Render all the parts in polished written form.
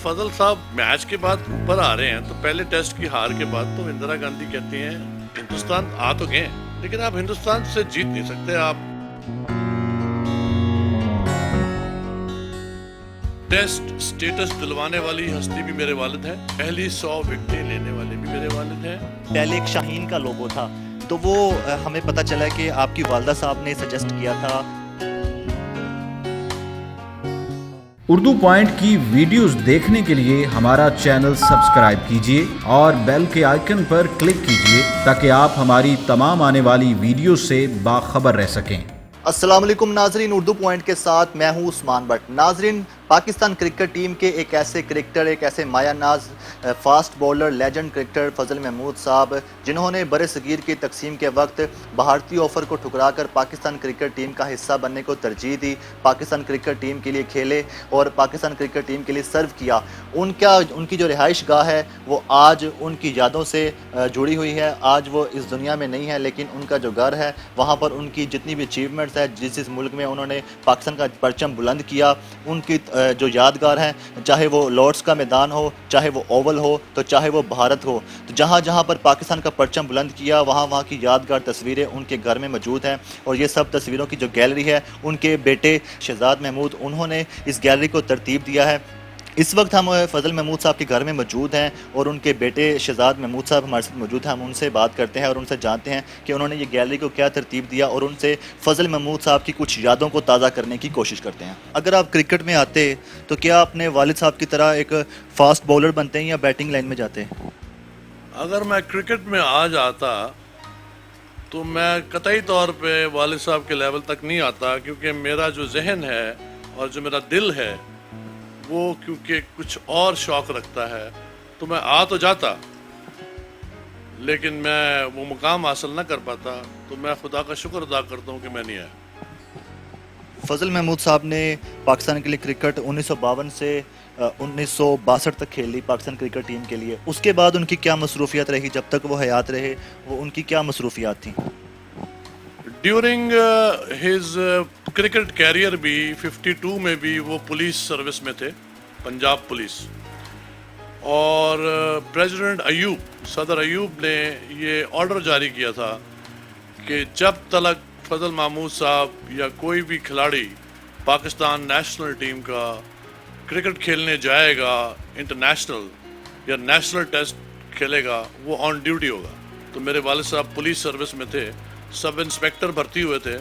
فضل صاحب میچ کے بعد اوپر آ رہے ہیں تو پہلے ٹیسٹ کی ہار کے بعد تو اندرا گاندھی کہتی ہیں ہندوستان آ تو گئے لیکن آپ ہندوستان سے جیت نہیں سکتے. آپ ٹیسٹ سٹیٹس دلوانے والی ہستی بھی میرے والد ہیں, پہلی 100 وکٹیں لینے والے بھی میرے والد ہیں. پہلے ایک شاہین کا لوگو تھا تو وہ ہمیں پتہ چلا کہ آپ کی والدہ صاحب نے سجیسٹ کیا تھا. اردو پوائنٹ کی ویڈیوز دیکھنے کے لیے ہمارا چینل سبسکرائب کیجیے اور بیل کے آئیکن پر کلک کیجیے تاکہ آپ ہماری تمام آنے والی ویڈیوز سے باخبر رہ سکیں. السلام علیکم ناظرین, اردو پوائنٹ کے ساتھ میں ہوں عثمان بٹ. ناظرین, پاکستان کرکٹ ٹیم کے ایک ایسے کرکٹر, ایک ایسے مایہ ناز فاسٹ بولر, لیجنڈ کرکٹر فضل محمود صاحب, جنہوں نے بر صغیر کی تقسیم کے وقت بھارتی آفر کو ٹھکرا کر پاکستان کرکٹ ٹیم کا حصہ بننے کو ترجیح دی, پاکستان کرکٹ ٹیم کے لیے کھیلے اور پاکستان کرکٹ ٹیم کے لیے سرو کیا. ان کی جو رہائش گاہ ہے وہ آج ان کی یادوں سے جڑی ہوئی ہے. آج وہ اس دنیا میں نہیں ہے لیکن ان کا جو گھر ہے وہاں پر ان کی جتنی بھی اچیومنٹس ہے, جس ملک میں انہوں نے پاکستان کا پرچم بلند کیا, ان کی جو یادگار ہیں, چاہے وہ لارڈس کا میدان ہو, چاہے وہ اوول ہو, تو چاہے وہ بھارت ہو, تو جہاں جہاں پر پاکستان کا پرچم بلند کیا وہاں کی یادگار تصویریں ان کے گھر میں موجود ہیں. اور یہ سب تصویروں کی جو گیلری ہے ان کے بیٹے شہزاد محمود, انہوں نے اس گیلری کو ترتیب دیا ہے. اس وقت ہم فضل محمود صاحب کے گھر میں موجود ہیں اور ان کے بیٹے شہزاد محمود صاحب ہمارے ساتھ موجود ہیں. ہم ان سے بات کرتے ہیں اور ان سے جانتے ہیں کہ انہوں نے یہ گیلری کو کیا ترتیب دیا, اور ان سے فضل محمود صاحب کی کچھ یادوں کو تازہ کرنے کی کوشش کرتے ہیں. اگر آپ کرکٹ میں آتے تو کیا اپنے والد صاحب کی طرح ایک فاسٹ بولر بنتے ہیں یا بیٹنگ لائن میں جاتے ہیں؟ اگر میں کرکٹ میں آ جاتا تو میں قطعی طور پہ والد صاحب کے لیول تک نہیں آتا, کیونکہ میرا جو ذہن ہے اور جو میرا دل ہے وہ کیونکہ کچھ اور شوق رکھتا ہے, تو میں آ تو جاتا لیکن میں وہ مقام حاصل نہ کر پاتا. تو میں خدا کا شکر ادا کرتا ہوں کہ میں نہیں آیا. فضل محمود صاحب نے پاکستان کے لیے کرکٹ 1952 سے 1962 تک کھیل لی پاکستان کرکٹ ٹیم کے لیے. اس کے بعد ان کی کیا مصروفیات رہی جب تک وہ حیات رہے, وہ ان کی کیا مصروفیات تھیں؟ ڈیورنگ ہز کرکٹ کیریئر بھی 52 میں بھی وہ پولیس سروس میں تھے, پنجاب پولیس. اور پریزیڈنٹ ایوب, صدر ایوب نے یہ آرڈر جاری کیا تھا کہ جب تک فضل محمود صاحب یا کوئی بھی کھلاڑی پاکستان نیشنل ٹیم کا کرکٹ کھیلنے جائے گا, انٹرنیشنل یا نیشنل ٹیسٹ کھیلے گا, وہ آن ڈیوٹی ہوگا. تو میرے والد صاحب پولیس سروس میں تھے, سب انسپیکٹر بھرتی ہوئے تھے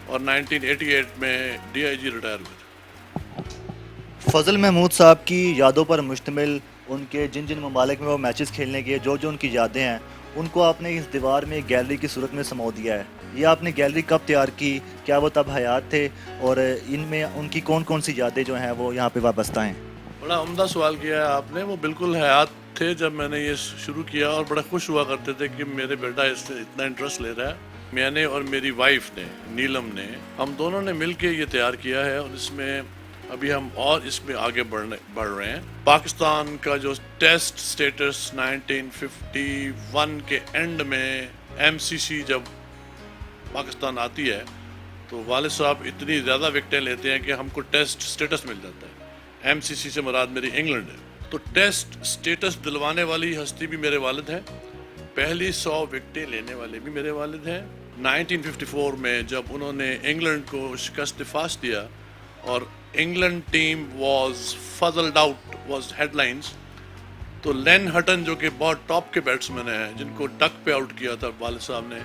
اور 1988 میں ڈی آئی جی ریٹائر ہوئے تھے. فضل محمود صاحب کی یادوں پر مشتمل ان کے جن ممالک میں وہ میچز کھیلنے گئے, جو ان کی یادیں ہیں, ان کو آپ نے اس دیوار میں گیلری کی صورت میں سمو دیا ہے. یہ آپ نے گیلری کب تیار کی, کیا وہ تب حیات تھے, اور ان میں ان کی کون کون سی یادیں جو ہیں وہ یہاں پہ وابستہ ہیں؟ بڑا عمدہ سوال کیا ہے آپ نے. وہ بالکل حیات تھے جب میں نے یہ شروع کیا, اور بڑا خوش ہوا کرتے تھے کہ میرے بیٹا اس سے اتنا انٹرسٹ لے رہا ہے. میں نے اور میری وائف نے, نیلم نے, ہم دونوں نے مل کے یہ تیار کیا ہے, اور اس میں ابھی ہم اور اس میں آگے بڑھ رہے ہیں. پاکستان کا جو ٹیسٹ سٹیٹس 1951 کے اینڈ میں ایم سی سی جب پاکستان آتی ہے تو والد صاحب اتنی زیادہ وکٹیں لیتے ہیں کہ ہم کو ٹیسٹ سٹیٹس مل جاتا ہے. ایم سی سی سے مراد میری انگلینڈ ہے. تو ٹیسٹ سٹیٹس دلوانے والی ہستی بھی میرے والد ہیں, پہلی 100 وکٹیں لینے والے بھی میرے والد ہیں. 1954 میں جب انہوں نے انگلینڈ کو شکست فاش دیا اور England team was fizzled out was headlines, تو لین ہٹن جو کہ بہت ٹاپ کے بیٹسمین ہیں جن کو ڈک پہ آؤٹ کیا تھا والد صاحب نے,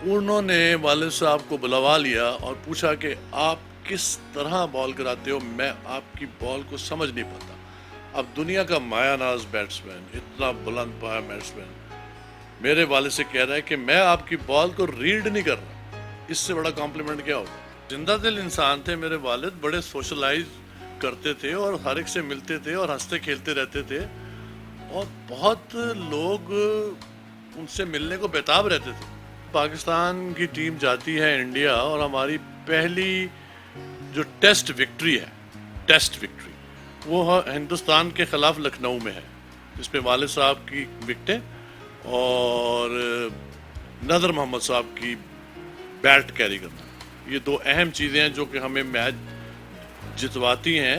انہوں نے والد صاحب کو بلوا لیا اور پوچھا کہ آپ کس طرح بال کراتے ہو, میں آپ کی بال کو سمجھ نہیں پاتا. اب دنیا کا مایہ ناز بیٹسمین, اتنا بلند پایا بیٹسمین, میرے والد سے کہہ رہا ہے کہ میں آپ کی بال کو ریڈ نہیں کر رہا. اس سے بڑا کمپلیمنٹ کیا ہوگا. زندہ دل انسان تھے میرے والد, بڑے سوشلائز کرتے تھے اور ہر ایک سے ملتے تھے اور ہنستے کھیلتے رہتے تھے, اور بہت لوگ ان سے ملنے کو بےتاب رہتے تھے. پاکستان کی ٹیم جاتی ہے انڈیا, اور ہماری پہلی جو ٹیسٹ وکٹری ہے, وہ ہندوستان کے خلاف لکھنؤ میں ہے, جس میں والد صاحب کی وکٹیں اور نذر محمد صاحب کی بیٹ کیری کرنا. یہ دو اہم چیزیں ہیں جو کہ ہمیں میچ جتواتی ہیں